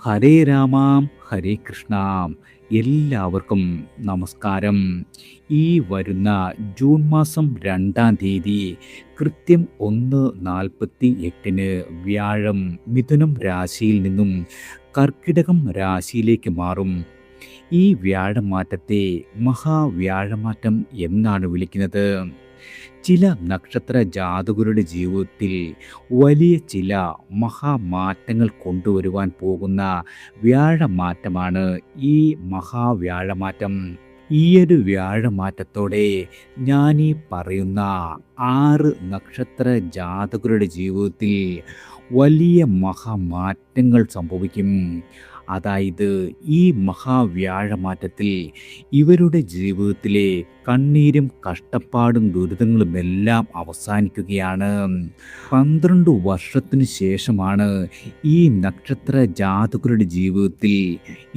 ഹരേ രാമാം ഹരേ കൃഷ്ണ. എല്ലാവർക്കും നമസ്കാരം. ഈ വരുന്ന ജൂൺ മാസം 2-ാം തീയതി കൃത്യം 1:48 വ്യാഴം മിഥുനം രാശിയിൽ നിന്നും കർക്കിടകം രാശിയിലേക്ക് മാറും. ഈ വ്യാഴമാറ്റത്തെ മഹാവ്യാഴമാറ്റം എന്നാണ് വിളിക്കുന്നത്. ചില നക്ഷത്ര ജാതകരുടെ ജീവിതത്തിൽ വലിയ ചില മഹാമാറ്റങ്ങൾ കൊണ്ടുവരുവാൻ പോകുന്ന വ്യാഴമാറ്റമാണ് ഈ മഹാവ്യാഴമാറ്റം. ഈയൊരു വ്യാഴമാറ്റത്തോടെ ഞാനീ പറയുന്ന 6 നക്ഷത്ര ജാതകരുടെ ജീവിതത്തിൽ വലിയ മഹാമാറ്റങ്ങൾ സംഭവിക്കും. അതായത് ഈ മഹാവ്യാഴമാറ്റത്തിൽ ഇവരുടെ ജീവിതത്തിലെ കണ്ണീരും കഷ്ടപ്പാടും ദുരിതങ്ങളുമെല്ലാം അവസാനിക്കുകയാണ്. 12 വർഷത്തിനു ശേഷമാണ് ഈ നക്ഷത്ര ജാതകരുടെ ജീവിതത്തിൽ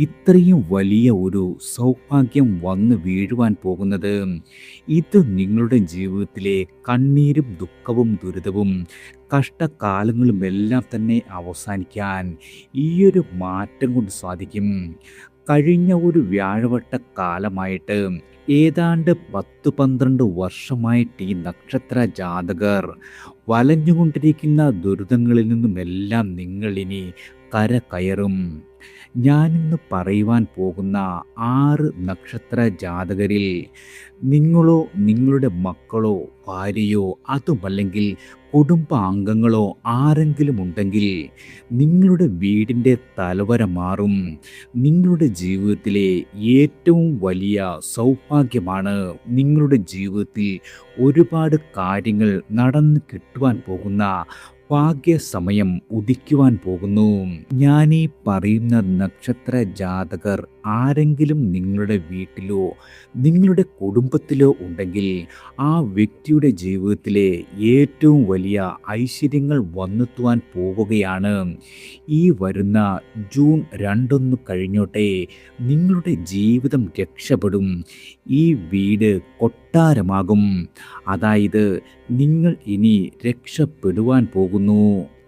ഇത്രയും വലിയ ഒരു സൗഭാഗ്യം വന്നു വീഴുവാൻ പോകുന്നത്. ഇത് നിങ്ങളുടെ ജീവിതത്തിലെ കണ്ണീരും ദുഃഖവും ദുരിതവും കഷ്ടകാലങ്ങളുമെല്ലാം തന്നെ അവസാനിക്കാൻ ഈയൊരു മാറ്റം കൊണ്ട് സാധിക്കും. കഴിഞ്ഞ ഒരു വ്യാഴവട്ട കാലമായിട്ട് ഏതാണ്ട് 10-12 വർഷമായിട്ട് ഈ നക്ഷത്ര ജാതകർ വലഞ്ഞുകൊണ്ടിരിക്കുന്ന ദുരിതങ്ങളിൽ നിന്നുമെല്ലാം നിങ്ങളിനി കര കയറും. ഞാനിന്ന് പറയുവാൻ പോകുന്ന 6 നക്ഷത്ര ജാതകരിൽ നിങ്ങളോ നിങ്ങളുടെ മക്കളോ ഭാര്യയോ അതുമല്ലെങ്കിൽ കുടുംബാംഗങ്ങളോ ആരെങ്കിലും ഉണ്ടെങ്കിൽ നിങ്ങളുടെ വീടിൻ്റെ തലവര മാറും. നിങ്ങളുടെ ജീവിതത്തിലെ ഏറ്റവും വലിയ സൗഭാഗ്യമാണ് നിങ്ങളുടെ ജീവിതത്തിൽ ഒരുപാട് കാര്യങ്ങൾ നടന്നു കിട്ടുവാൻ പോകുന്ന ഭാഗ്യസമയം ഉദിക്കുവാൻ പോകുന്നു. ഞാനീ പറയുന്ന നക്ഷത്ര ജാതകർ ആരെങ്കിലും നിങ്ങളുടെ വീട്ടിലോ നിങ്ങളുടെ കുടുംബത്തിലോ ഉണ്ടെങ്കിൽ ആ വ്യക്തിയുടെ ജീവിതത്തിലെ ഏറ്റവും വലിയ ഐശ്വര്യങ്ങൾ വന്നെത്തുവാൻ പോവുകയാണ്. ഈ വരുന്ന ജൂൺ 2 കഴിഞ്ഞോട്ടെ നിങ്ങളുടെ ജീവിതം രക്ഷപ്പെടും. ഈ വീട് കൊട്ടാരമാകും. അതായത് നിങ്ങൾ ഇനി രക്ഷപ്പെടുവാൻ പോകുന്നു.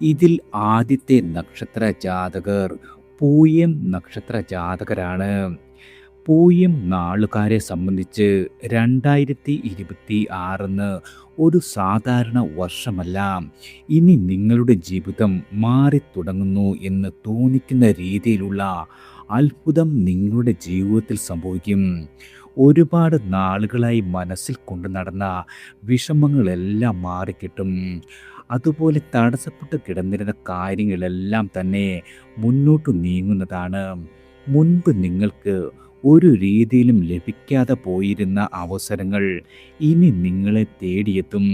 ഇതിൽ ആദ്യത്തെ നക്ഷത്ര ജാതകർ പൂയം നക്ഷത്ര ജാതകരാണ്. പൂയം നാളുകാരെ സംബന്ധിച്ച് 2026 ഒരു സാധാരണ വർഷമല്ല. ഇനി നിങ്ങളുടെ ജീവിതം മാറിത്തുടങ്ങുന്നു എന്ന് തോന്നിക്കുന്ന രീതിയിലുള്ള അത്ഭുതം നിങ്ങളുടെ ജീവിതത്തിൽ സംഭവിക്കും. ഒരുപാട് നാളുകളായി മനസ്സിൽ കൊണ്ടു നടന്ന വിഷമങ്ങളെല്ലാം മാറിക്കിട്ടും. അതുപോലെ തടസ്സപ്പെട്ട് കിടന്നിരുന്ന കാര്യങ്ങളെല്ലാം തന്നെ മുന്നോട്ട് നീങ്ങുന്നതാണ്. മുൻപ് നിങ്ങൾക്ക് ഒരു രീതിയിലും ലഭിക്കാതെ പോയിരുന്ന അവസരങ്ങൾ ഇനി നിങ്ങളെ തേടിയെത്തും.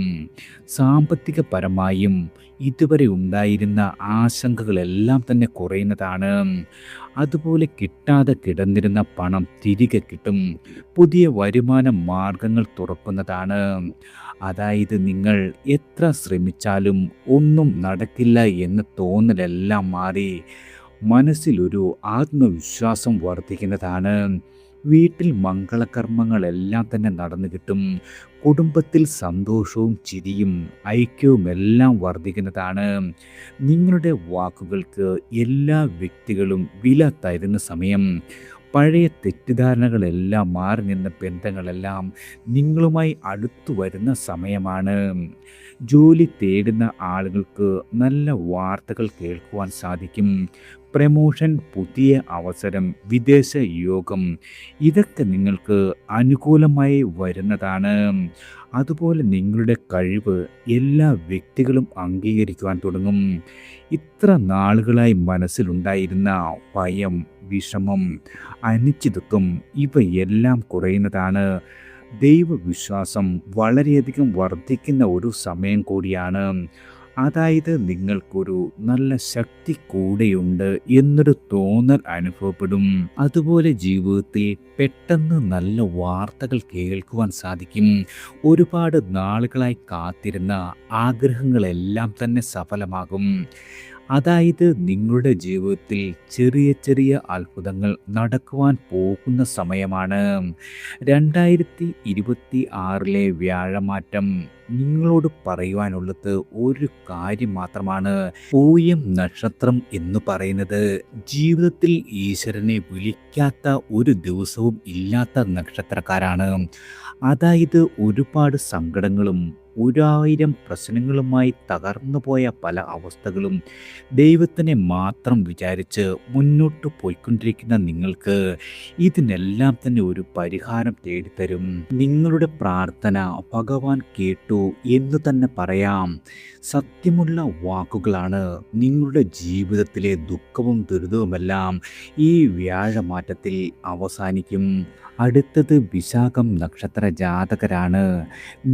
സാമ്പത്തികപരമായും ഇതുവരെ ഉണ്ടായിരുന്ന ആശങ്കകളെല്ലാം തന്നെ കുറയുന്നതാണ്. അതുപോലെ കിട്ടാതെ കിടന്നിരുന്ന പണം തിരികെ കിട്ടും. പുതിയ വരുമാന മാർഗങ്ങൾ തുറക്കുന്നതാണ്. അതായത് നിങ്ങൾ എത്ര ശ്രമിച്ചാലും ഒന്നും നടക്കില്ല എന്ന തോന്നലെല്ലാം മാറി മനസ്സിലൊരു ആത്മവിശ്വാസം വർദ്ധിക്കുന്നതാണ്. വീട്ടിൽ മംഗളകർമ്മങ്ങളെല്ലാം തന്നെ നടന്നു കിട്ടും. കുടുംബത്തിൽ സന്തോഷവും ചിരിയും ഐക്യവും എല്ലാം വർദ്ധിക്കുന്നതാണ്. നിങ്ങളുടെ വാക്കുകൾക്ക് എല്ലാ വ്യക്തികളും വില തരുന്ന സമയം. പഴയ തെറ്റിദ്ധാരണകളെല്ലാം മാറി നിന്ന ബന്ധങ്ങളെല്ലാം നിങ്ങളുമായി അടുത്തു വരുന്ന സമയമാണ്. ജോലി തേടുന്ന ആളുകൾക്ക് നല്ല വാർത്തകൾ കേൾക്കുവാൻ സാധിക്കും. പ്രമോഷൻ, പുതിയ അവസരം, വിദേശ യോഗം ഇതൊക്കെ നിങ്ങൾക്ക് അനുകൂലമായി വരുന്നതാണ്. അതുപോലെ നിങ്ങളുടെ കഴിവ് എല്ലാ വ്യക്തികളും അംഗീകരിക്കുവാൻ തുടങ്ങും. ഇത്ര നാളുകളായി മനസ്സിലുണ്ടായിരുന്ന ഭയം, വിഷമം, അനിശ്ചിതത്വം ഇവയെല്ലാം കുറയുന്നതാണ്. ദൈവവിശ്വാസം വളരെയധികം വർദ്ധിക്കുന്ന ഒരു സമയം കൂടിയാണ്. അതായത് നിങ്ങൾക്കൊരു നല്ല ശക്തി കൂടെയുണ്ട് എന്നൊരു തോന്നൽ അനുഭവപ്പെടും. അതുപോലെ ജീവിതത്തിൽ പെട്ടെന്ന് നല്ല വാർത്തകൾ കേൾക്കുവാൻ സാധിക്കും. ഒരുപാട് നാളുകളായി കാത്തിരുന്ന ആഗ്രഹങ്ങളെല്ലാം തന്നെ സഫലമാകും. അതായത് നിങ്ങളുടെ ജീവിതത്തിൽ ചെറിയ ചെറിയ അത്ഭുതങ്ങൾ നടക്കുവാൻ പോകുന്ന സമയമാണ്. 2026 വ്യാഴമാറ്റം നിങ്ങളോട് പറയുവാനുള്ളത് ഒരു കാര്യം മാത്രമാണ്. പൂയം നക്ഷത്രം എന്ന് പറയുന്നത് ജീവിതത്തിൽ ഈശ്വരനെ വിളിക്കാത്ത ഒരു ദിവസവും ഇല്ലാത്ത നക്ഷത്രക്കാരാണ്. അതായത് ഒരുപാട് സങ്കടങ്ങളും 1000 പ്രശ്നങ്ങളുമായി തകർന്നുപോയ പല അവസ്ഥകളും ദൈവത്തിനെ മാത്രം വിചാരിച്ച് മുന്നോട്ട് പോയിക്കൊണ്ടിരിക്കുന്ന നിങ്ങൾക്ക് ഇതിനെല്ലാം തന്നെ ഒരു പരിഹാരം തേടിത്തരും. നിങ്ങളുടെ പ്രാർത്ഥന ഭഗവാൻ കേട്ടു എന്ന് തന്നെ പറയാം. സത്യമുള്ള വാക്കുകളാണ്. നിങ്ങളുടെ ജീവിതത്തിലെ ദുഃഖവും ദുരിതവുമെല്ലാം ഈ വ്യാഴമാറ്റത്തിൽ അവസാനിക്കും. അടുത്തത് വിശാഖം നക്ഷത്ര ജാതകരാണ്.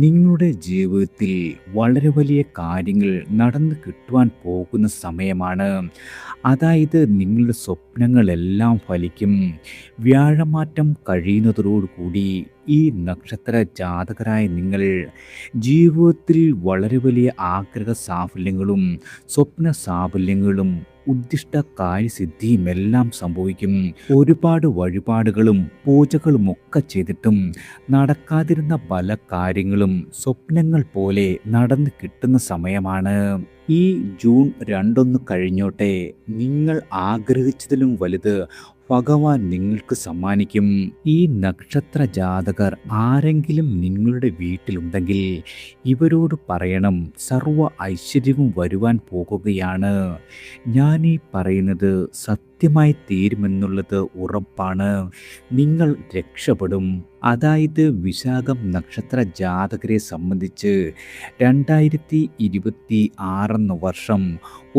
നിങ്ങളുടെ ജീവിതത്തിൽ വളരെ വലിയ കാര്യങ്ങൾ നടന്നു കിട്ടുവാൻ പോകുന്ന സമയമാണ്. അതായത് നിങ്ങളുടെ സ്വപ്നങ്ങളെല്ലാം ഫലിക്കും. വ്യാഴമാറ്റം കഴിയുന്നതോടുകൂടി ഈ നക്ഷത്ര ജാതകരായ നിങ്ങൾ ജീവിതത്തിൽ വളരെ വലിയ ആഗ്രഹ സാഫല്യങ്ങളും സ്വപ്ന സാഫല്യങ്ങളും ഉദ്ദിഷ്ട കാര്യസിദ്ധിയുമെല്ലാം സംഭവിക്കും. ഒരുപാട് വഴിപാടുകളും പൂജകളുമൊക്കെ ചെയ്തിട്ടും നടക്കാതിരുന്ന പല കാര്യങ്ങളും സ്വപ്നങ്ങൾ പോലെ നടന്നു കിട്ടുന്ന സമയമാണ്. ഈ ജൂൺ 2 കഴിഞ്ഞോട്ടെ, നിങ്ങൾ ആഗ്രഹിച്ചതിലും വലുത് ഭഗവാൻ നിങ്ങൾക്ക് സമ്മാനിക്കും. ഈ നക്ഷത്ര ജാതകർ ആരെങ്കിലും നിങ്ങളുടെ വീട്ടിലുണ്ടെങ്കിൽ ഇവരോട് പറയണം, സർവ്വ ഐശ്വര്യവും വരുവാൻ പോകുകയാണ്. ഞാൻ ഈ പറയുന്നത് സത്യമായി തീരുമെന്നുള്ളത് ഉറപ്പാണ്. നിങ്ങൾ രക്ഷപ്പെടും. അതായത് വിശാഖം നക്ഷത്ര ജാതകരെ സംബന്ധിച്ച് 2026 വർഷം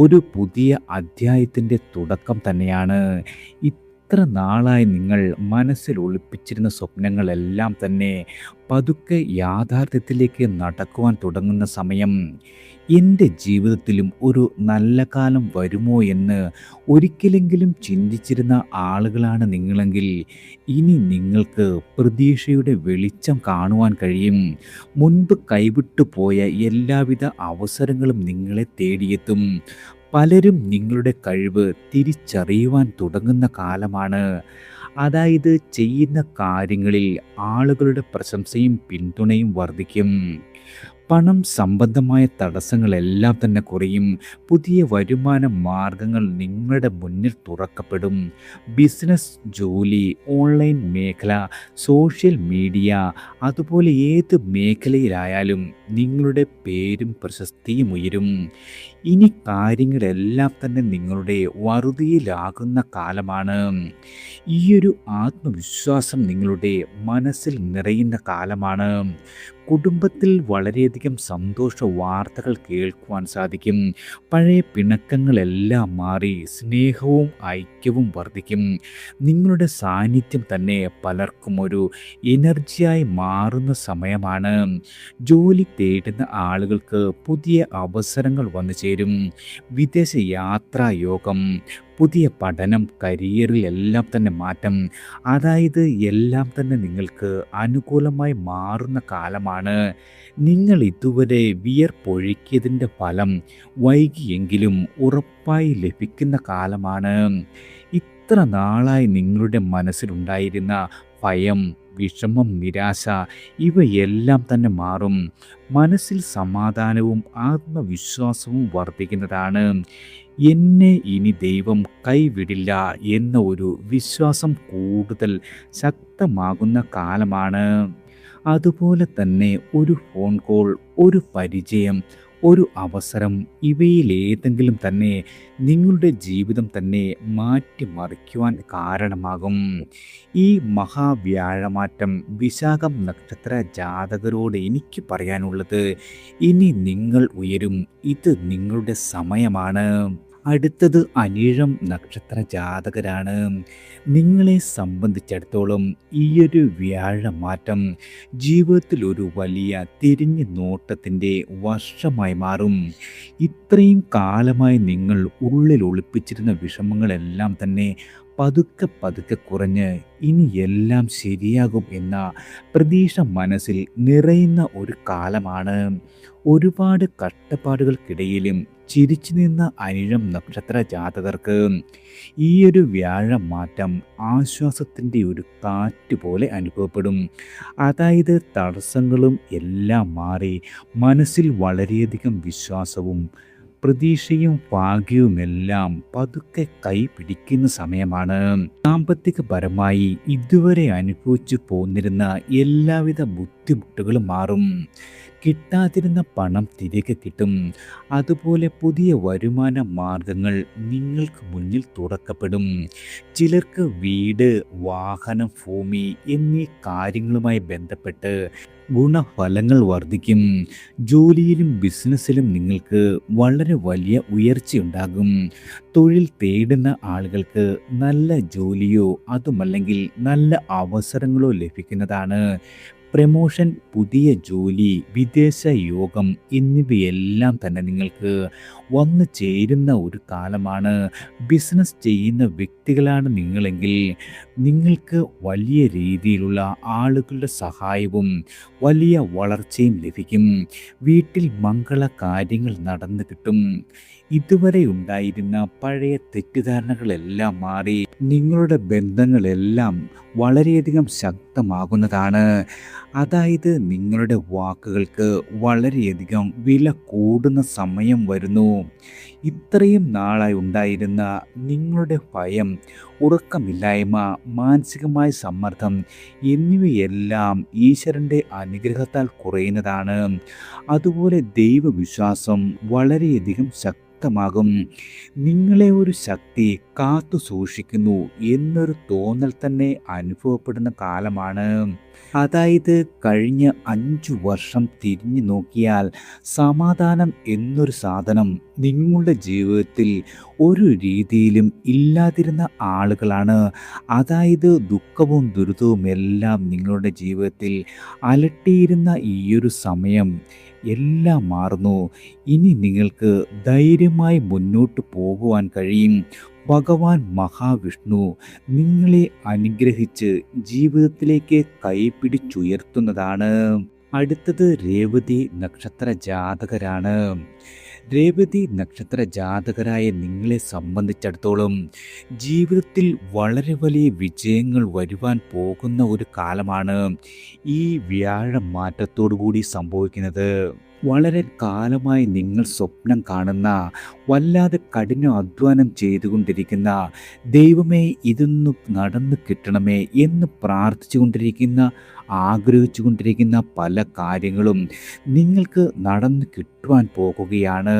ഒരു പുതിയ അധ്യായത്തിൻ്റെ തുടക്കം തന്നെയാണ്. ഇത്ര നാളായി നിങ്ങൾ മനസ്സിൽ ഒളിപ്പിച്ചിരുന്ന സ്വപ്നങ്ങളെല്ലാം തന്നെ പതുക്കെ യാഥാർത്ഥ്യത്തിലേക്ക് നടക്കുവാൻ തുടങ്ങുന്ന സമയം. എൻ്റെ ജീവിതത്തിലും ഒരു നല്ല കാലം വരുമോ എന്ന് ഒരിക്കലെങ്കിലും ചിന്തിച്ചിരുന്ന ആളുകളാണ് നിങ്ങളെങ്കിൽ ഇനി നിങ്ങൾക്ക് പ്രതീക്ഷയുടെ വെളിച്ചം കാണുവാൻ കഴിയും. മുൻപ് കൈവിട്ടു പോയ എല്ലാവിധ അവസരങ്ങളും നിങ്ങളെ തേടിയെത്തും. പലരും നിങ്ങളുടെ കഴിവ് തിരിച്ചറിയുവാൻ തുടങ്ങുന്ന കാലമാണ്. അതായത് ചെയ്യുന്ന കാര്യങ്ങളിൽ ആളുകളുടെ പ്രശംസയും പിന്തുണയും വർദ്ധിക്കും. പണം സംബന്ധമായ തടസ്സങ്ങളെല്ലാം തന്നെ കുറയും. പുതിയ വരുമാന മാർഗങ്ങൾ നിങ്ങളുടെ മുന്നിൽ തുറക്കപ്പെടും. ബിസിനസ്, ജോലി, ഓൺലൈൻ മേഖല, സോഷ്യൽ മീഡിയ, അതുപോലെ ഏത് മേഖലയിലായാലും നിങ്ങളുടെ പേരും പ്രശസ്തിയും ഉയരും. ഇനി കാര്യങ്ങളെല്ലാം തന്നെ നിങ്ങളുടെ വറുതിയിലാകുന്ന കാലമാണ്. ഈയൊരു ആത്മവിശ്വാസം നിങ്ങളുടെ മനസ്സിൽ നിറയുന്ന കാലമാണ്. കുടുംബത്തിൽ വളരെയധികം സന്തോഷ വാർത്തകൾ കേൾക്കുവാൻ സാധിക്കും. പഴയ പിണക്കങ്ങളെല്ലാം മാറി സ്നേഹവും ഐക്യവും വർദ്ധിക്കും. നിങ്ങളുടെ സാന്നിധ്യം തന്നെ പലർക്കും ഒരു എനർജിയായി മാറുന്ന സമയമാണ്. ജോലി തേടുന്ന ആളുകൾക്ക് പുതിയ അവസരങ്ങൾ വന്നു ചേരും. വിദേശ യാത്രാ യോഗം, പുതിയ പഠനം, കരിയറിൽ എല്ലാം തന്നെ മാറ്റം, അതായത് എല്ലാം തന്നെ നിങ്ങൾക്ക് അനുകൂലമായി മാറുന്ന കാലമാണ്. നിങ്ങൾ ഇതുവരെ വിയർപ്പൊഴുക്കിയതിൻ്റെ ഫലം വൈകിയെങ്കിലും ഉറപ്പായി ലഭിക്കുന്ന കാലമാണ്. ഇത്ര നാളായി നിങ്ങളുടെ മനസ്സിലുണ്ടായിരുന്ന ഭയം, വിഷമം, നിരാശ ഇവയെല്ലാം തന്നെ മാറും. മനസ്സിൽ സമാധാനവും ആത്മവിശ്വാസവും വർദ്ധിക്കുന്നതാണ്. എന്നെ ഇനി ദൈവം കൈവിടില്ല എന്ന ഒരു വിശ്വാസം കൂടുതൽ ശക്തമാകുന്ന കാലമാണ്. അതുപോലെ തന്നെ ഒരു ഫോൺ കോൾ, ഒരു പരിചയം, ഒരു അവസരം ഇവയിലേതെങ്കിലും തന്നെ നിങ്ങളുടെ ജീവിതം തന്നെ മാറ്റിമറിക്കുവാൻ കാരണമാകും. ഈ മഹാവ്യാഴമാറ്റം വിശാഖം നക്ഷത്ര ജാതകരോട് എനിക്ക് പറയാനുള്ളത്, ഇനി നിങ്ങൾ ഉയരും. ഇത് നിങ്ങളുടെ സമയമാണ്. അടുത്തത് അനിഴം നക്ഷത്ര ജാതകരാണ്. നിങ്ങളെ സംബന്ധിച്ചിടത്തോളം ഈയൊരു വ്യാഴമാറ്റം ജീവിതത്തിൽ ഒരു വലിയ തിരിഞ്ഞു നോട്ടത്തിൻ്റെ വർഷമായി മാറും. ഇത്രയും കാലമായി നിങ്ങൾ ഉള്ളിൽ ഒളിപ്പിച്ചിരുന്ന വിഷമങ്ങളെല്ലാം തന്നെ പതുക്കെ പതുക്കെ കുറഞ്ഞ് ഇനി എല്ലാം ശരിയാകും എന്ന പ്രതീക്ഷ മനസ്സിൽ നിറയുന്ന ഒരു കാലമാണ്. ഒരുപാട് കഷ്ടപ്പാടുകൾക്കിടയിലും ചിരിച്ചു നിന്ന അനിഴം നക്ഷത്ര ജാതകർക്ക് ഈ ഒരു വ്യാഴമാറ്റം ആശ്വാസത്തിൻ്റെ ഒരു കാറ്റ് പോലെ അനുഭവപ്പെടും. അതായത് തടസ്സങ്ങളും എല്ലാം മാറി മനസ്സിൽ വളരെയധികം വിശ്വാസവും പ്രതീക്ഷയും ഭാഗ്യവുമെല്ലാം പതുക്കെ കൈ പിടിക്കുന്ന സമയമാണ്. സാമ്പത്തികപരമായി ഇതുവരെ അനുഭവിച്ചു പോന്നിരുന്ന എല്ലാവിധ ബുദ്ധിമുട്ടുകളും മാറും. കിട്ടാതിരുന്ന പണം തിരികെ കിട്ടും. അതുപോലെ പുതിയ വരുമാന മാർഗങ്ങൾ നിങ്ങൾക്ക് മുന്നിൽ തുറക്കപ്പെടും. ചിലർക്ക് വീട്, വാഹനം, ഭൂമി എന്നീ കാര്യങ്ങളുമായി ബന്ധപ്പെട്ട് ഗുണഫലങ്ങൾ വർദ്ധിക്കും. ജോലിയിലും ബിസിനസ്സിലും നിങ്ങൾക്ക് വളരെ വലിയ ഉയർച്ചയുണ്ടാകും. തൊഴിൽ തേടുന്ന ആളുകൾക്ക് നല്ല ജോലിയോ അതുമല്ലെങ്കിൽ നല്ല അവസരങ്ങളോ ലഭിക്കുന്നതാണ്. പ്രമോഷൻ, പുതിയ ജോലി, വിദേശ യോഗം എന്നിവയെല്ലാം തന്നെ നിങ്ങൾക്ക് വന്നു ചേരുന്ന ഒരു കാലമാണ്. ബിസിനസ് ചെയ്യുന്ന വ്യക്തികളാണ് നിങ്ങളെങ്കിൽ നിങ്ങൾക്ക് വലിയ രീതിയിലുള്ള ആളുകളുടെ സഹായവും വലിയ വളർച്ചയും ലഭിക്കും. വീട്ടിൽ മംഗള കാര്യങ്ങൾ നടന്നു കിട്ടും. ഇതുവരെ ഉണ്ടായിരുന്ന പഴയ തെറ്റിദ്ധാരണകളെല്ലാം മാറി നിങ്ങളുടെ ബന്ധങ്ങളെല്ലാം വളരെയധികം ശക്തമാകുന്നതാണ്. അതായത് നിങ്ങളുടെ വാക്കുകൾക്ക് വളരെയധികം വില കൂടുന്ന സമയം വരുന്നു. ഇത്രയും നാളായി ഉണ്ടായിരുന്ന നിങ്ങളുടെ ഭയം, ഉറക്കമില്ലായ്മ, മാനസികമായ സമ്മർദ്ദം എന്നിവയെല്ലാം ഈശ്വരൻ്റെ അനുഗ്രഹത്താൽ കുറയുന്നതാണ്. അതുപോലെ ദൈവവിശ്വാസം വളരെയധികം ശക്തമാകും. നിങ്ങളെ ഒരു ശക്തി കാത്തു സൂക്ഷിക്കുന്നു എന്നൊരു തോന്നൽ തന്നെ അനുഭവപ്പെടുന്ന കാലമാണ്. അതായത് കഴിഞ്ഞ 5 വർഷം തിരിഞ്ഞു നോക്കിയാൽ സമാധാനം എന്നൊരു സാധനം നിങ്ങളുടെ ജീവിതത്തിൽ ഒരു രീതിയിലും ഇല്ലാതിരുന്ന ആളുകളാണ്. അതായത് ദുഃഖവും ദുരിതവും എല്ലാം നിങ്ങളുടെ ജീവിതത്തിൽ അലട്ടിയിരുന്ന ഈയൊരു സമയം എല്ലാം മാറുന്നു. ഇനി നിങ്ങൾക്ക് ധൈര്യമായി മുന്നോട്ട് പോകുവാൻ കഴിയും. ഭഗവാൻ മഹാവിഷ്ണു നിങ്ങളെ അനുഗ്രഹിച്ച് ജീവിതത്തിലേക്ക് കൈപിടിച്ചുയർത്തുന്നതാണ്. അടുത്തത് രേവതി നക്ഷത്ര ജാതകരാണ്. രേവതി നക്ഷത്ര ജാതകരായ നിങ്ങളെ സംബന്ധിച്ചിടത്തോളം ജീവിതത്തിൽ വളരെ വലിയ വിജയങ്ങൾ വരുവാൻ പോകുന്ന ഒരു കാലമാണ് ഈ വ്യാഴമാറ്റത്തോടു കൂടി സംഭവിക്കുന്നത്. വളരെ കാലമായി നിങ്ങൾ സ്വപ്നം കാണുന്ന, വല്ലാതെ കഠിന അധ്വാനം ചെയ്തുകൊണ്ടിരിക്കുന്ന, ദൈവമേ ഇതൊന്ന് നടന്നു കിട്ടണമേ എന്ന് പ്രാർത്ഥിച്ചുകൊണ്ടിരിക്കുന്ന, ആഗ്രഹിച്ചു കൊണ്ടിരിക്കുന്ന പല കാര്യങ്ങളും നിങ്ങൾക്ക് നടന്നു കിട്ടുവാൻ പോകുകയാണ്.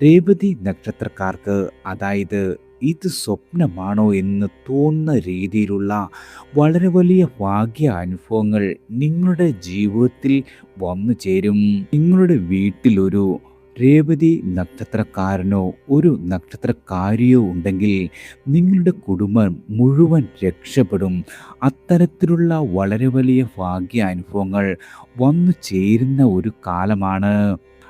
രേവതി നക്ഷത്രക്കാർക്ക് അതായത് ഇത് സ്വപ്നമാണോ എന്ന് തോന്നുന്ന രീതിയിലുള്ള വളരെ വലിയ ഭാഗ്യ അനുഭവങ്ങൾ നിങ്ങളുടെ ജീവിതത്തിൽ വന്നു ചേരും. നിങ്ങളുടെ വീട്ടിലൊരു രേവതി നക്ഷത്രക്കാരനോ ഒരു നക്ഷത്രക്കാരിയോ ഉണ്ടെങ്കിൽ നിങ്ങളുടെ കുടുംബം മുഴുവൻ രക്ഷപ്പെടും. അത്തരത്തിലുള്ള വളരെ വലിയ ഭാഗ്യ അനുഭവങ്ങൾ വന്നു ചേരുന്ന ഒരു കാലമാണ്.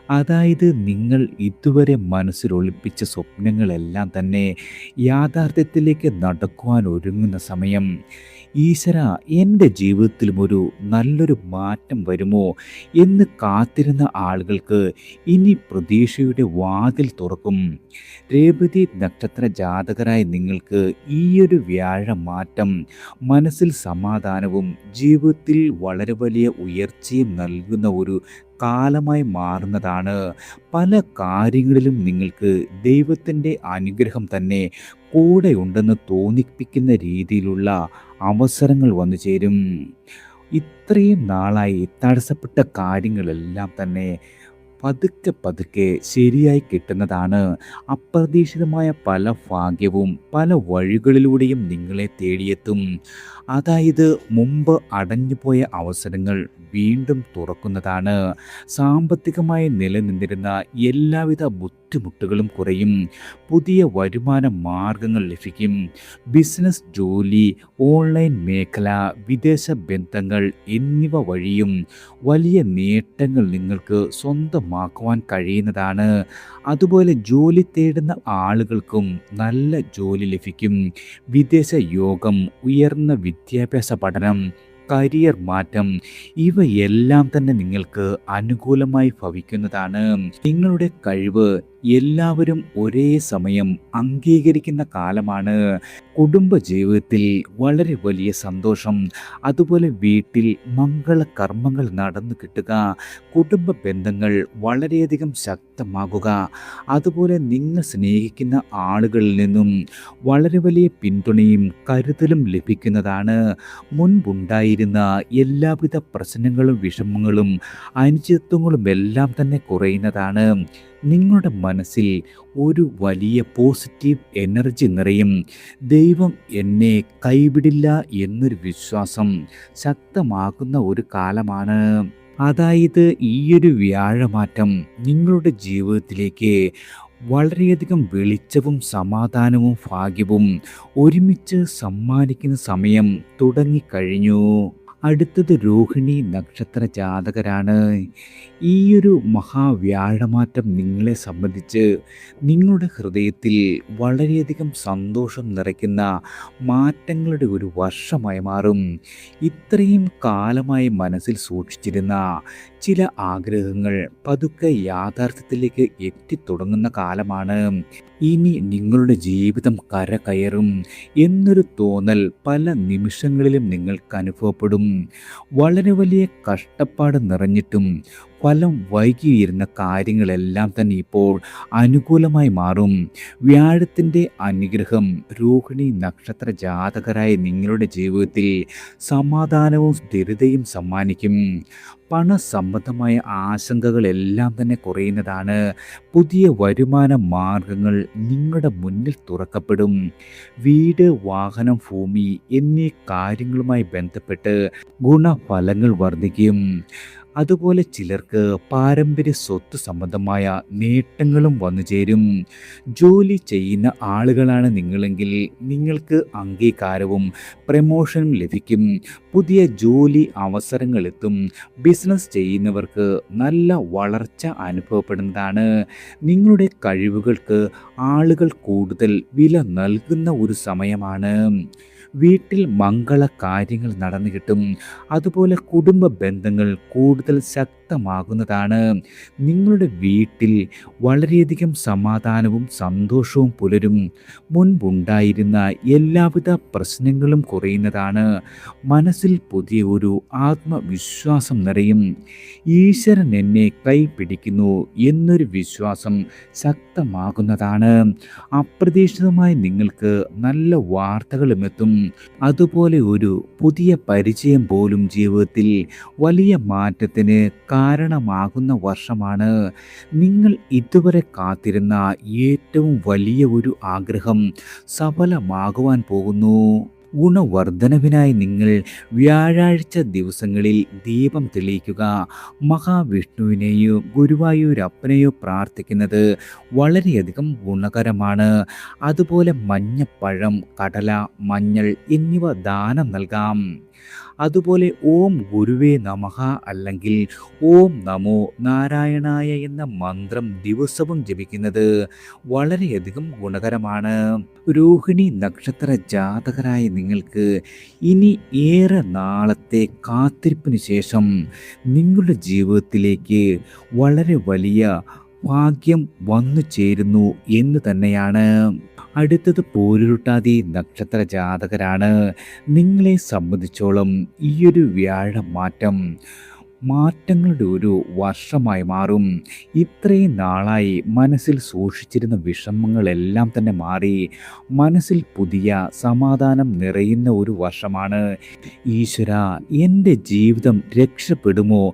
അതായത് നിങ്ങൾ ഇതുവരെ മനസ്സിൽ ഒളിപ്പിച്ച സ്വപ്നങ്ങളെല്ലാം തന്നെ യാഥാർത്ഥ്യത്തിലേക്ക് നടക്കുവാൻ ഒരുങ്ങുന്ന സമയം. ഈശ്വര, എൻ്റെ ജീവിതത്തിലും ഒരു നല്ലൊരു മാറ്റം വരുമോ എന്ന് കാത്തിരുന്ന ആളുകൾക്ക് ഇനി പ്രതീക്ഷയുടെ വാതിൽ തുറക്കും. രേവതി നക്ഷത്ര ജാതകരായ നിങ്ങൾക്ക് ഈയൊരു വ്യാഴമാറ്റം മനസ്സിൽ സമാധാനവും ജീവിതത്തിൽ വളരെ വലിയ ഉയർച്ചയും നൽകുന്ന ഒരു കാലമായി മാറുന്നതാണ്. പല കാര്യങ്ങളിലും നിങ്ങൾക്ക് ദൈവത്തിൻ്റെ അനുഗ്രഹം തന്നെ കൂടെയുണ്ടെന്ന് തോന്നിപ്പിക്കുന്ന രീതിയിലുള്ള അവസരങ്ങൾ വന്നു ചേരും. ഇത്രയും നാളായി തടസ്സപ്പെട്ട കാര്യങ്ങളെല്ലാം തന്നെ പതുക്കെ പതുക്കെ ശരിയായി കിട്ടുന്നതാണ്. അപ്രതീക്ഷിതമായ പല ഭാഗ്യവും പല വഴികളിലൂടെയും നിങ്ങളെ തേടിയെത്തും. അതായത് മുമ്പ് അടഞ്ഞുപോയ അവസരങ്ങൾ വീണ്ടും തുറക്കുന്നതാണ്. സാമ്പത്തികമായി നിലനിന്നിരുന്ന എല്ലാവിധ ബുദ്ധിമുട്ടുകളും കുറയും. പുതിയ വരുമാന മാർഗങ്ങൾ ലഭിക്കും. ബിസിനസ്, ജോലി, ഓൺലൈൻ മേഖല, വിദേശ ബന്ധങ്ങൾ എന്നിവ വഴിയും വലിയ നേട്ടങ്ങൾ നിങ്ങൾക്ക് സ്വന്തമാക്കുവാൻ കഴിയുന്നതാണ്. അതുപോലെ ജോലി തേടുന്ന ആളുകൾക്കും നല്ല ജോലി ലഭിക്കും. വിദേശ യോഗം, ഉയർന്ന വിദ്യാഭ്യാസ പഠനം, കരിയർ മാറ്റം ഇവയെല്ലാം തന്നെ നിങ്ങൾക്ക് അനുകൂലമായി ഭവിക്കുന്നതാണ്. നിങ്ങളുടെ കഴിവ് എല്ലാവരും ഒരേ സമയം അംഗീകരിക്കുന്ന കാലമാണ്. കുടുംബജീവിതത്തിൽ വളരെ വലിയ സന്തോഷം, അതുപോലെ വീട്ടിൽ മംഗളകർമ്മങ്ങൾ നടന്നു കിട്ടുക, കുടുംബ ബന്ധങ്ങൾ വളരെയധികം ശക്തമാകുക, അതുപോലെ നിങ്ങൾ സ്നേഹിക്കുന്ന ആളുകളിൽ നിന്നും വളരെ വലിയ പിന്തുണയും കരുതലും ലഭിക്കുന്നതാണ്. മുൻപുണ്ടായിരുന്ന എല്ലാവിധ പ്രശ്നങ്ങളും വിഷമങ്ങളും അനിശ്ചിതത്വങ്ങളും എല്ലാം തന്നെ കുറയുന്നതാണ്. നിങ്ങളുടെ മനസ്സിൽ ഒരു വലിയ പോസിറ്റീവ് എനർജി നിറയും. ദൈവം എന്നെ കൈവിടില്ല എന്നൊരു വിശ്വാസം ശക്തമാക്കുന്ന ഒരു കാലമാണ്. അതായത് ഈയൊരു വ്യാഴമാറ്റം നിങ്ങളുടെ ജീവിതത്തിലേക്ക് വളരെയധികം വെളിച്ചവും സമാധാനവും ഭാഗ്യവും ഒരുമിച്ച് സമ്മാനിക്കുന്ന സമയം തുടങ്ങിക്കഴിഞ്ഞു. അടുത്തത് രോഹിണി നക്ഷത്ര ജാതകരാണ്. ഈയൊരു മഹാവ്യാഴമാറ്റം നിങ്ങളെ സംബന്ധിച്ച് നിങ്ങളുടെ ഹൃദയത്തിൽ വളരെയധികം സന്തോഷം നിറയ്ക്കുന്ന മാറ്റങ്ങളുടെ ഒരു വർഷമായി മാറും. ഇത്രയും കാലമായി മനസ്സിൽ സൂക്ഷിച്ചിരുന്ന ചില ആഗ്രഹങ്ങൾ പതുക്കെ യാഥാർത്ഥ്യത്തിലേക്ക് എത്തിത്തുടങ്ങുന്ന കാലമാണ്. ഇനി നിങ്ങളുടെ ജീവിതം കരകയറും എന്നൊരു തോന്നൽ പല നിമിഷങ്ങളിലും നിങ്ങൾക്ക് അനുഭവപ്പെടും. വളരെ വലിയ കഷ്ടപ്പാട് നിറഞ്ഞിട്ടും ഫലം വൈകിയിരുന്ന കാര്യങ്ങളെല്ലാം തന്നെ ഇപ്പോൾ അനുകൂലമായി മാറും. വ്യാഴത്തിൻ്റെ അനുഗ്രഹം രോഹിണി നക്ഷത്ര ജാതകരായ നിങ്ങളുടെ ജീവിതത്തിൽ സമാധാനവും സ്ഥിരതയും സമ്മാനിക്കും. പണസംബന്ധമായ ആശങ്കകളെല്ലാം തന്നെ കുറയുന്നതാണ്. പുതിയ വരുമാന മാർഗങ്ങൾ നിങ്ങളുടെ മുന്നിൽ തുറക്കപ്പെടും. വീട്, വാഹനം, ഭൂമി എന്നീ കാര്യങ്ങളുമായി ബന്ധപ്പെട്ട് ഗുണഫലങ്ങൾ വർദ്ധിക്കും. അതുപോലെ ചിലർക്ക് പാരമ്പര്യ സ്വത്ത് സംബന്ധമായ നേട്ടങ്ങളും വന്നു ചേരും. ജോലി ചെയ്യുന്ന ആളുകളാണ് നിങ്ങളെങ്കിൽ നിങ്ങൾക്ക് അംഗീകാരവും പ്രമോഷനും ലഭിക്കും. പുതിയ ജോലി അവസരങ്ങളെത്തും. ബിസിനസ് ചെയ്യുന്നവർക്ക് നല്ല വളർച്ച അനുഭവപ്പെടുന്നതാണ്. നിങ്ങളുടെ കഴിവുകൾക്ക് ആളുകൾ കൂടുതൽ വില നൽകുന്ന ഒരു സമയമാണ്. വീട്ടിൽ മംഗള കാര്യങ്ങൾ നടന്നു കിട്ടും. അതുപോലെ കുടുംബ ബന്ധങ്ങൾ കൂടുതൽ ശക്തമാകുന്നതാണ്. നിങ്ങളുടെ വീട്ടിൽ വളരെയധികം സമാധാനവും സന്തോഷവും പുലരും. മുൻപുണ്ടായിരുന്ന എല്ലാവിധ പ്രശ്നങ്ങളും കുറയുന്നതാണ്. മനസ്സിൽ പുതിയ ഒരു ആത്മവിശ്വാസം നിറയും. ഈശ്വരൻ എന്നെ കൈപിടിക്കുന്നു എന്നൊരു വിശ്വാസം ശക്തമാകുന്നതാണ്. അപ്രതീക്ഷിതമായി നിങ്ങൾക്ക് നല്ല വാർത്തകളും എത്തും. അതുപോലെ ഒരു പുതിയ പരിചയം പോലും ജീവിതത്തിൽ വലിയ മാറ്റത്തിന് കാരണമാകുന്ന വർഷമാണ്. നിങ്ങൾ ഇതുവരെ കാത്തിരുന്ന ഏറ്റവും വലിയ ഒരു ആഗ്രഹം സഫലമാകുവാൻ പോകുന്നു. ഗുണവർദ്ധനവിനായി നിങ്ങൾ വ്യാഴാഴ്ച ദിവസങ്ങളിൽ ദീപം തെളിയിക്കുക. മഹാവിഷ്ണുവിനെയോ ഗുരുവായൂരപ്പനെയോ പ്രാർത്ഥിക്കുന്നത് വളരെയധികം ഗുണകരമാണ്. അതുപോലെ മഞ്ഞപ്പഴം, കടല, മഞ്ഞൾ എന്നിവ ദാനം നൽകാം. അതുപോലെ ഓം ഗുരുവേ നമഃ അല്ലെങ്കിൽ ഓം നമോ നാരായണായ എന്ന മന്ത്രം ദിവസവും ജപിക്കുന്നത് വളരെയധികം ഗുണകരമാണ്. രോഹിണി നക്ഷത്ര ജാതകരായ നിങ്ങൾക്ക് ഇനി ഏറെ നാളത്തെ കാത്തിരിപ്പിന് ശേഷം നിങ്ങളുടെ ജീവിതത്തിലേക്ക് വളരെ വലിയ ഭാഗ്യം വന്നു ചേരുന്നു എന്ന് തന്നെയാണ്. അടുത്തത് പൂരുരുട്ടാതി നക്ഷത്ര ജാതകരാണ്. നിങ്ങളെ സംബന്ധിച്ചോളം ഈയൊരു വ്യാഴമാറ്റം മാറ്റങ്ങളുടെ ഒരു വർഷമായി മാറും. ഇത്രയും നാളായി മനസ്സിൽ സൂക്ഷിച്ചിരുന്ന വിഷമങ്ങളെല്ലാം തന്നെ മാറി മനസ്സിൽ പുതിയ സമാധാനം നിറയുന്ന ഒരു വർഷമാണ്. ഈശ്വര, എൻ്റെ ജീവിതം രക്ഷപ്പെടുമോ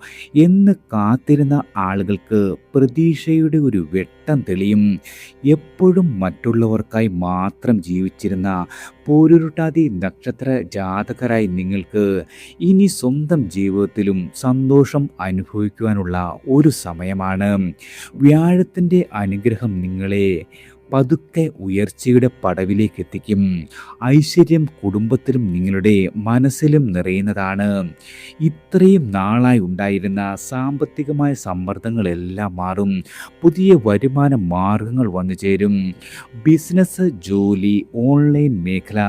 എന്ന് കാത്തിരുന്ന ആളുകൾക്ക് പ്രതീക്ഷയുടെ ഒരു വെട്ടം തെളിയും. എപ്പോഴും മറ്റുള്ളവർക്കായി മാത്രം ജീവിച്ചിരുന്ന പൂരുരുട്ടാതി നക്ഷത്ര ജാതകരായി നിങ്ങൾക്ക് ഇനി സ്വന്തം ജീവിതത്തിലും സന്തോഷം അനുഭവിക്കുവാനുള്ള ഒരു സമയമാണ്. വ്യാഴത്തിൻ്റെ അനുഗ്രഹം നിങ്ങളെ പതുക്കെ ഉയർച്ചയുടെ പടവിലേക്ക് എത്തിക്കും. ഐശ്വര്യം കുടുംബത്തിലും നിങ്ങളുടെ മനസ്സിലും നിറയുന്നതാണ്. ഇത്രയും നാളായി ഉണ്ടായിരുന്ന സാമ്പത്തികമായ സമ്മർദ്ദങ്ങളെല്ലാം മാറും. പുതിയ വരുമാന മാർഗങ്ങൾ വന്നു ചേരും. ബിസിനസ്, ജോലി, ഓൺലൈൻ മേഖല,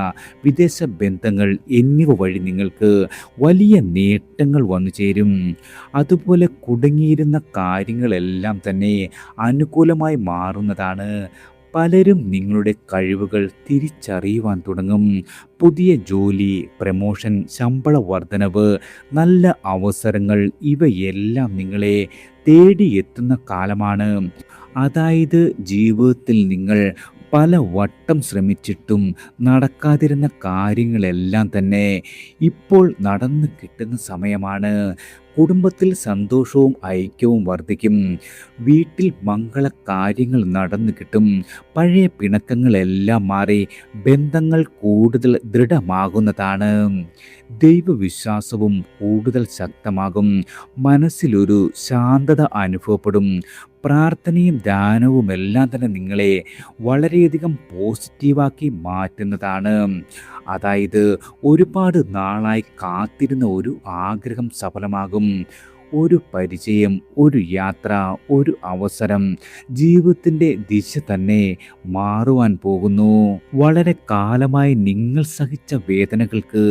വിദേശ ബന്ധങ്ങൾ എന്നിവ വഴി നിങ്ങൾക്ക് വലിയ നേട്ടങ്ങൾ വന്നു ചേരും. അതുപോലെ കുടുങ്ങിയിരുന്ന കാര്യങ്ങളെല്ലാം തന്നെ അനുകൂലമായി മാറുന്നതാണ്. പലരും നിങ്ങളുടെ കഴിവുകൾ തിരിച്ചറിയുവാൻ തുടങ്ങും. പുതിയ ജോലി, പ്രമോഷൻ, ശമ്പള വർധനവ്, നല്ല അവസരങ്ങൾ ഇവയെല്ലാം നിങ്ങളെ തേടിയെത്തുന്ന കാലമാണ്. അതായത് ജീവിതത്തിൽ നിങ്ങൾ പല വട്ടം ശ്രമിച്ചിട്ടും നടക്കാതിരുന്ന കാര്യങ്ങളെല്ലാം തന്നെ ഇപ്പോൾ നടന്നു കിട്ടുന്ന സമയമാണ്. കുടുംബത്തിൽ സന്തോഷവും ഐക്യവും വർദ്ധിക്കും. വീട്ടിൽ മംഗളകാര്യങ്ങൾ നടന്നു കിട്ടും. പഴയ പിണക്കങ്ങളെല്ലാം മാറി ബന്ധങ്ങൾ കൂടുതൽ ദൃഢമാകുന്നതാണ്. ദൈവവിശ്വാസവും കൂടുതൽ ശക്തമാകും. മനസ്സിലൊരു ശാന്തത അനുഭവപ്പെടും. പ്രാർത്ഥനയും ധ്യാനവും എല്ലാം തന്നെ നിങ്ങളെ വളരെയധികം പോസിറ്റീവാക്കി മാറ്റുന്നതാണ്. അതായത് ഒരുപാട് നാളായി കാത്തിരുന്ന ഒരു ആഗ്രഹം സഫലമാകും. ഒരു പരിചയം, ഒരു യാത്ര, ഒരു അവസരം ജീവിതത്തിൻ്റെ ദിശ തന്നെ മാറുവാൻ പോകുന്നു. വളരെ കാലമായി നിങ്ങൾ സഹിച്ച വേദനകൾക്ക്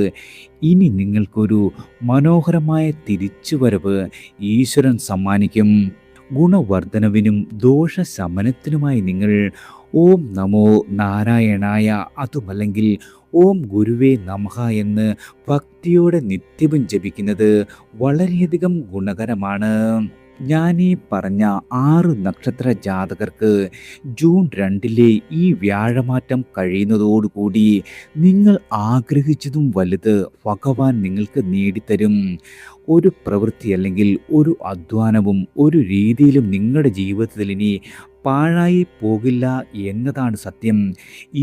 ഇനി നിങ്ങൾക്കൊരു മനോഹരമായ തിരിച്ചുവരവ് ഈശ്വരൻ സമ്മാനിക്കും. ഗുണവർദ്ധനവിനും ദോഷശമനത്തിനുമായി നിങ്ങൾ ഓം നമോ നാരായണായ, അതുമല്ലെങ്കിൽ ഓം ഗുരുവേ നമഃ എന്ന് ഭക്തിയോടെ നിത്യവും ജപിക്കുന്നത് വളരെയധികം ഗുണകരമാണ്. ഞാനീ പറഞ്ഞ 6 നക്ഷത്ര ജാതകർക്ക് ജൂൺ 2 ഈ വ്യാഴമാറ്റം കഴിയുന്നതോടുകൂടി നിങ്ങൾ ആഗ്രഹിച്ചതും വലുത് ഭഗവാൻ നിങ്ങൾക്ക് നേടിത്തരും. ഒരു പ്രവൃത്തി അല്ലെങ്കിൽ ഒരു അധ്വാനവും ഒരു രീതിയിലും നിങ്ങളുടെ ജീവിതത്തിൽ ഇനി പാഴായി പോകില്ല എന്നതാണ് സത്യം.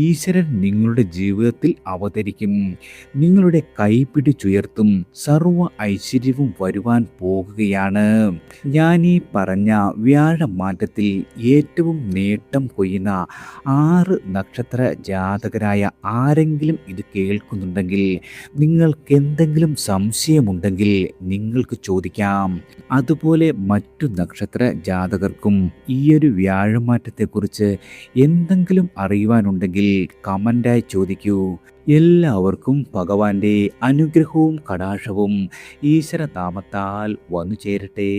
ഈശ്വരൻ നിങ്ങളുടെ ജീവിതത്തിൽ അവതരിക്കും. നിങ്ങളുടെ കൈപിടിച്ചുയർത്തും. സർവ്വ ഐശ്വര്യവും വരുവാൻ പോകുകയാണ്. ഞാനീ പറഞ്ഞ വ്യാഴമാറ്റത്തിൽ ഏറ്റവും നേട്ടം കൊയ്യുന്ന 6 നക്ഷത്ര ജാതകരായ ആരെങ്കിലും ഇത് കേൾക്കുന്നുണ്ടെങ്കിൽ നിങ്ങൾക്ക് എന്തെങ്കിലും സംശയമുണ്ടെങ്കിൽ നിങ്ങൾക്ക് ചോദിക്കാം. അതുപോലെ മറ്റു നക്ഷത്ര ജാതകർക്കും ഈയൊരു വ്യാഴമാറ്റത്തെക്കുറിച്ച് എന്തെങ്കിലും അറിയുവാനുണ്ടെങ്കിൽ കമൻ്റായി ചോദിക്കൂ. എല്ലാവർക്കും ഭഗവാന്റെ അനുഗ്രഹവും കടാക്ഷവും ഈശ്വരനാമത്താൽ വന്നു ചേരട്ടെ.